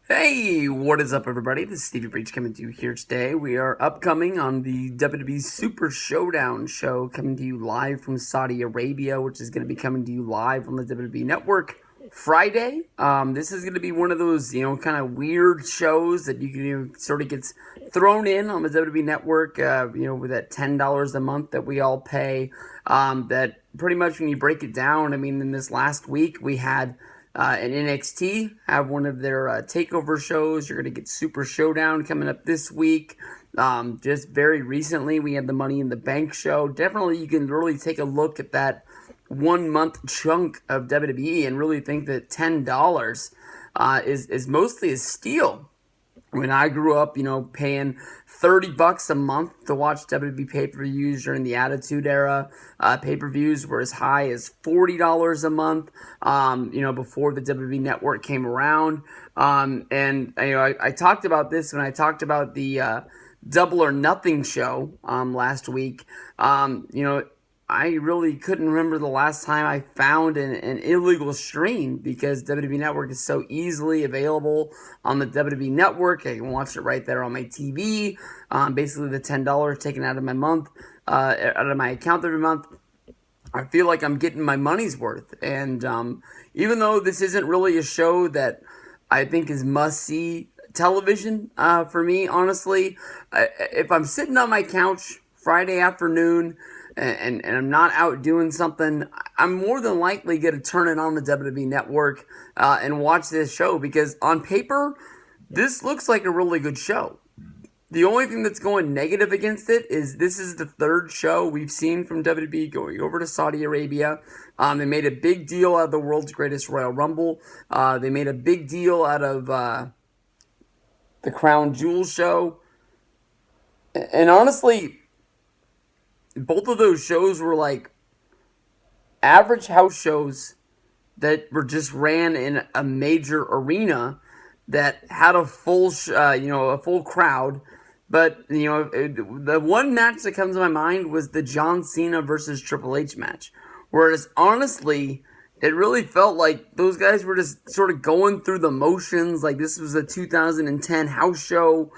Hey, what is up, everybody? This is Stevie Breach coming to you here today. We are upcoming on the WWE Super Showdown show, coming to you live from Saudi Arabia, which is going to be coming to you live on the WWE Network Friday. This is going to be one of those, kind of weird shows that you can sort of gets thrown in on the WWE Network, with that $10 a month that we all pay. That pretty much when you break it down, I mean, in this last week, we had and NXT have one of their takeover shows. You're going to get Super Showdown coming up this week. Just very recently, we had the Money in the Bank show. Definitely, you can really take a look at that 1 month chunk of WWE and really think that $10 is mostly a steal. When I grew up, paying $30 a month to watch WWE pay-per-views during the Attitude Era, pay-per-views were as high as $40 a month, before the WWE Network came around. I talked about this when I talked about the Double or Nothing show last week. I really couldn't remember the last time I found an illegal stream because WWE Network is so easily available on the WWE Network. I can watch it right there on my TV. Basically, the $10 taken out of my month, out of my account every month. I feel like I'm getting my money's worth. And even though this isn't really a show that I think is must-see television for me, honestly, if I'm sitting on my couch Friday afternoon and I'm not out doing something, I'm more than likely going to turn it on the WWE Network and watch this show because on paper, this looks like a really good show. The only thing that's going negative against it is this is the third show we've seen from WWE going over to Saudi Arabia. They made a big deal out of the world's greatest Royal Rumble. They made a big deal out of the Crown Jewel show. And honestly, both of those shows were like average house shows that were just ran in a major arena that had a full, a full crowd. But the one match that comes to my mind was the John Cena versus Triple H match. Whereas honestly, it really felt like those guys were just sort of going through the motions. Like this was a 2010 house show,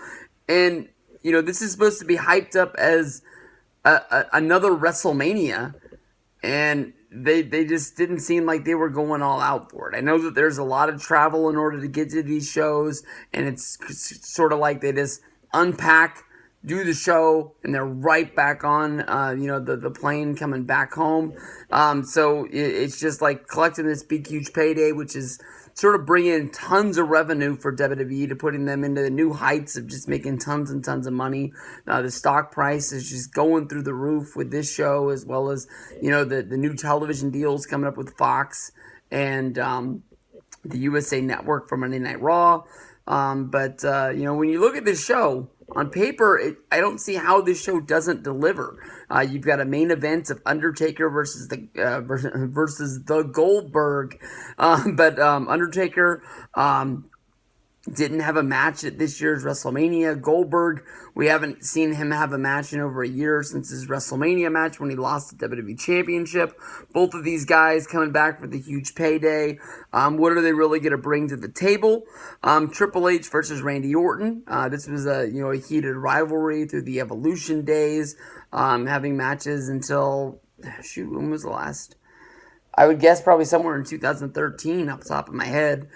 and this is supposed to be hyped up as another WrestleMania, and they just didn't seem like they were going all out for it. I know that there's a lot of travel in order to get to these shows, and it's sort of like they just unpack, do the show, and they're right back on, the plane coming back home. So it's just like collecting this big, huge payday, which is sort of bringing in tons of revenue for WWE to putting them into the new heights of just making tons and tons of money. The stock price is just going through the roof with this show, as well as, the new television deals coming up with Fox and the USA Network for Monday Night Raw. But when you look at this show, on paper, I don't see how this show doesn't deliver. You've got a main event of Undertaker versus the Goldberg, but Undertaker didn't have a match at this year's WrestleMania. Goldberg, we haven't seen him have a match in over a year since his WrestleMania match when he lost the WWE Championship. Both of these guys coming back for the huge payday. What are they really going to bring to the table? Triple H versus Randy Orton. This was a heated rivalry through the Evolution days, having matches until when was the last? I would guess probably somewhere in 2013, off the top of my head.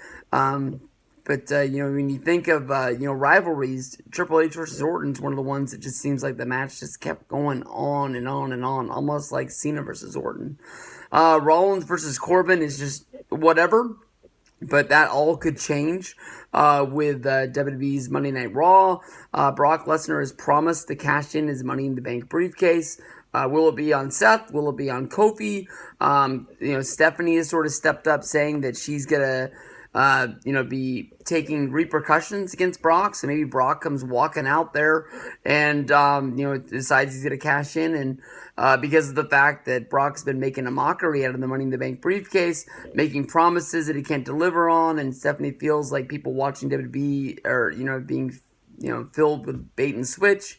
But when you think of rivalries, Triple H versus Orton's one of the ones that just seems like the match just kept going on and on and on, almost like Cena versus Orton. Rollins versus Corbin is just whatever, but that all could change with WWE's Monday Night Raw. Brock Lesnar has promised to cash in his Money in the Bank briefcase. Will it be on Seth? Will it be on Kofi? Stephanie has sort of stepped up saying that she's gonna be taking repercussions against Brock. So maybe Brock comes walking out there and, decides he's going to cash in. And because of the fact that Brock's been making a mockery out of the Money in the Bank briefcase, making promises that he can't deliver on, and Stephanie feels like people watching WWE are, being, filled with bait and switch.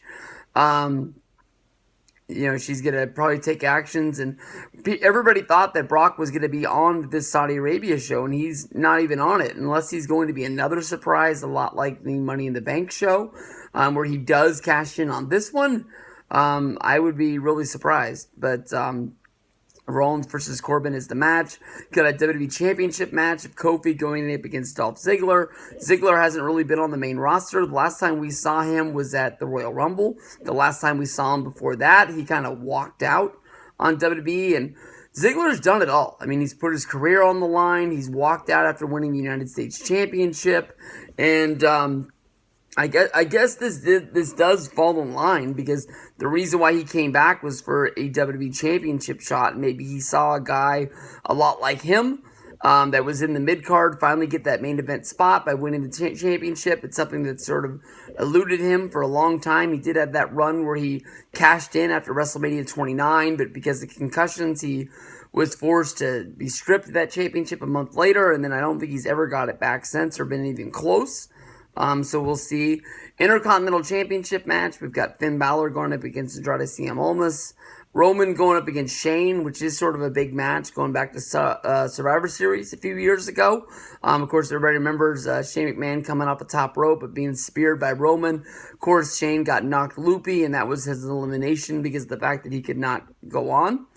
she's going to probably take actions. And everybody thought that Brock was going to be on this Saudi Arabia show, and he's not even on it, unless he's going to be another surprise, a lot like the Money in the Bank show, where he does cash in on this one. I would be really surprised. But Rollins versus Corbin is the match. Got a WWE Championship match of Kofi going up against Dolph Ziggler. Ziggler hasn't really been on the main roster. The last time we saw him was at the Royal Rumble. The last time we saw him before that, he kind of walked out on WWE. And Ziggler's done it all. I mean, he's put his career on the line. He's walked out after winning the United States Championship. And I guess this does fall in line, because the reason why he came back was for a WWE Championship shot. Maybe he saw a guy a lot like him that was in the mid-card finally get that main event spot by winning the championship. It's something that sort of eluded him for a long time. He did have that run where he cashed in after WrestleMania 29, but because of concussions, he was forced to be stripped of that championship a month later, and then I don't think he's ever got it back since or been even close. So we'll see. Intercontinental Championship match. We've got Finn Balor going up against Andrade Cien Almas. Roman going up against Shane, which is sort of a big match going back to Survivor Series a few years ago. Of course, everybody remembers Shane McMahon coming off the top rope but being speared by Roman. Of course, Shane got knocked loopy, and that was his elimination because of the fact that he could not go on.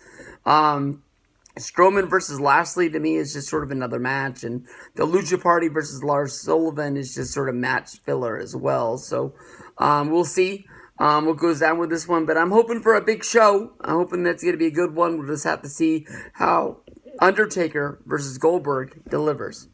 Strowman versus Lashley, to me, is just sort of another match. And the Lucha Party versus Lars Sullivan is just sort of match filler as well. So we'll see what goes down with this one. But I'm hoping for a big show. I'm hoping that's going to be a good one. We'll just have to see how Undertaker versus Goldberg delivers.